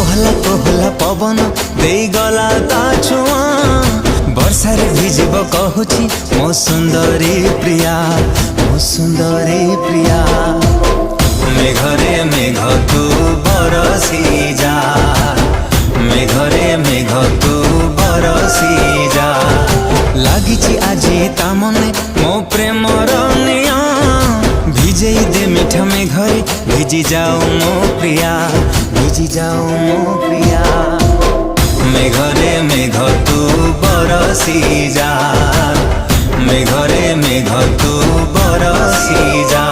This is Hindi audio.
कोहला कोहला पवन दे गला ता छुआ वर्षा रे भिजिब कहूची मो सुंदरी प्रिया, मो सुंदरी प्रिया। मेघरे मेघ तू बरसी जा, मेघरे मेघ तू बरसी जा। लागिची आजी ता मने मो प्रेमर निया, भिजेई दे मीठा मेघरे भिजी जाओ मो प्रिया, भिजी जाओ मो प्रिया। मेघरे मेघ तू बरसी जा, मेघरे मेघ तू बरसी जा।